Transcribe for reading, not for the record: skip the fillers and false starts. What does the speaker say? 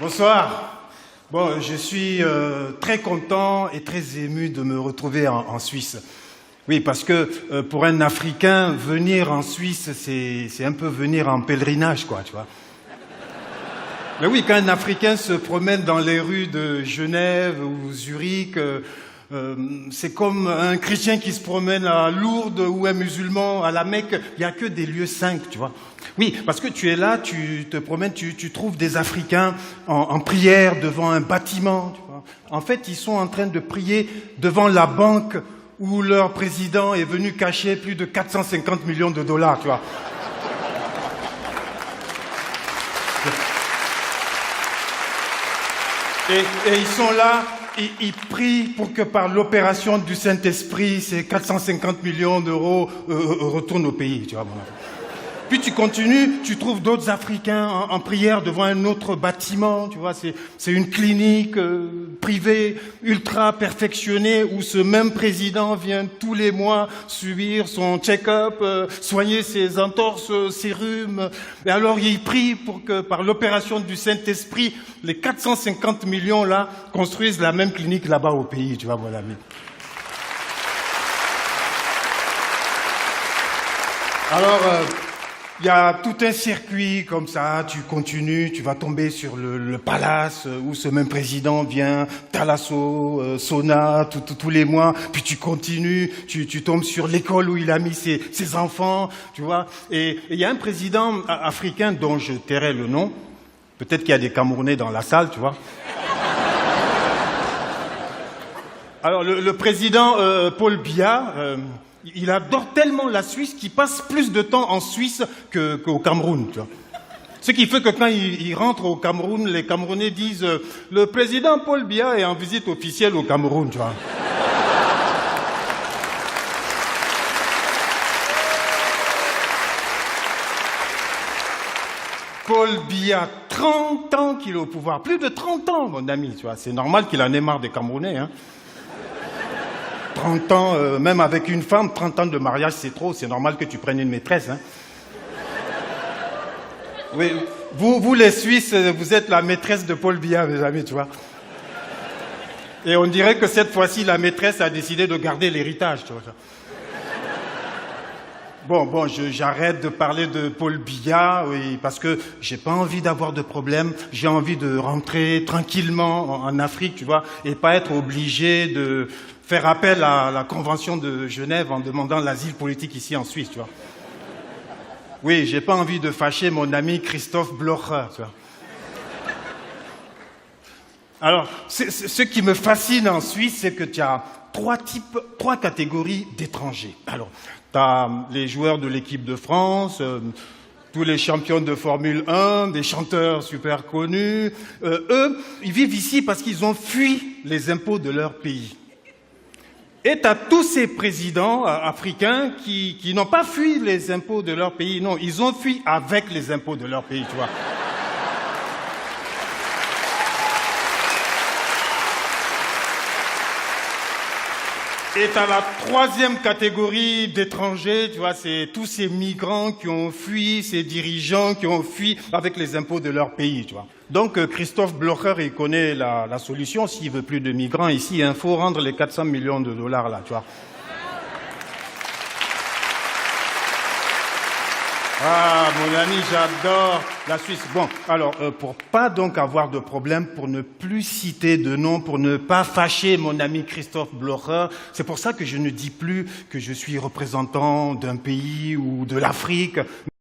Bonsoir. Bon, je suis très content et très ému de me retrouver en Suisse. Oui, parce que pour un Africain, venir en Suisse, c'est un peu venir en pèlerinage, quoi, tu vois. Mais oui, quand un Africain se promène dans les rues de Genève ou Zurich, c'est comme un chrétien qui se promène à Lourdes ou un musulman à la Mecque. Il n'y a que des lieux saints, tu vois. Oui, parce que tu es là, tu te promènes, tu trouves des Africains en prière devant un bâtiment, tu vois. En fait, ils sont en train de prier devant la banque où leur président est venu cacher plus de 450 millions de dollars, tu vois. Et ils sont là, ils prient pour que par l'opération du Saint-Esprit, ces 450 millions d'euros retournent au pays, tu vois. Puis tu continues, tu trouves d'autres Africains en prière devant un autre bâtiment, tu vois, c'est une clinique privée ultra perfectionnée où ce même président vient tous les mois subir son check-up, soigner ses entorses, ses rhumes. Et alors il prie pour que par l'opération du Saint-Esprit, les 450 millions là construisent la même clinique là-bas au pays, tu vois, mon ami. Alors, il y a tout un circuit comme ça, tu continues, tu vas tomber sur le palace où ce même président vient, Thalasso, Sona, tous les mois, puis tu continues, tu tombes sur l'école où il a mis ses enfants, tu vois. Et il y a un président africain dont je tairai le nom, peut-être qu'il y a des Camerounais dans la salle, tu vois. Alors le président Paul Biya, il adore tellement la Suisse qu'il passe plus de temps en Suisse qu'au Cameroun, tu vois. Ce qui fait que quand il rentre au Cameroun, les Camerounais disent le président Paul Biya est en visite officielle au Cameroun, tu vois. Paul Biya, 30 ans qu'il est au pouvoir, plus de 30 ans, mon ami, tu vois. C'est normal qu'il en ait marre des Camerounais, hein. 30 ans, même avec une femme, 30 ans de mariage, c'est trop. C'est normal que tu prennes une maîtresse. Hein. Oui, vous, les Suisses, vous êtes la maîtresse de Paul Biya, mes amis, tu vois. Et on dirait que cette fois-ci, la maîtresse a décidé de garder l'héritage, tu vois. Bon, j'arrête de parler de Paul Biya, oui, parce que j'ai pas envie d'avoir de problème. J'ai envie de rentrer tranquillement en Afrique, tu vois, et pas être obligé de faire appel à la Convention de Genève en demandant l'asile politique ici en Suisse, tu vois. Oui, j'ai pas envie de fâcher mon ami Christophe Blocher, tu vois. Alors, ce qui me fascine en Suisse, c'est que tu as trois catégories d'étrangers. Alors, tu as les joueurs de l'équipe de France, tous les champions de Formule 1, des chanteurs super connus. Eux, ils vivent ici parce qu'ils ont fui les impôts de leur pays. Et tu as tous ces présidents africains qui n'ont pas fui les impôts de leur pays. Non, ils ont fui avec les impôts de leur pays, tu vois. Et tu as la troisième catégorie d'étrangers, tu vois, c'est tous ces migrants qui ont fui, ces dirigeants qui ont fui avec les impôts de leur pays, tu vois. Donc Christophe Blocher, il connaît la solution. S'il veut plus de migrants ici, il faut rendre les 400 millions de dollars là, tu vois. Ah, mon ami, j'adore la Suisse. Bon, alors, pour pas donc avoir de problème, pour ne plus citer de nom, pour ne pas fâcher mon ami Christophe Blocher, c'est pour ça que je ne dis plus que je suis représentant d'un pays ou de l'Afrique.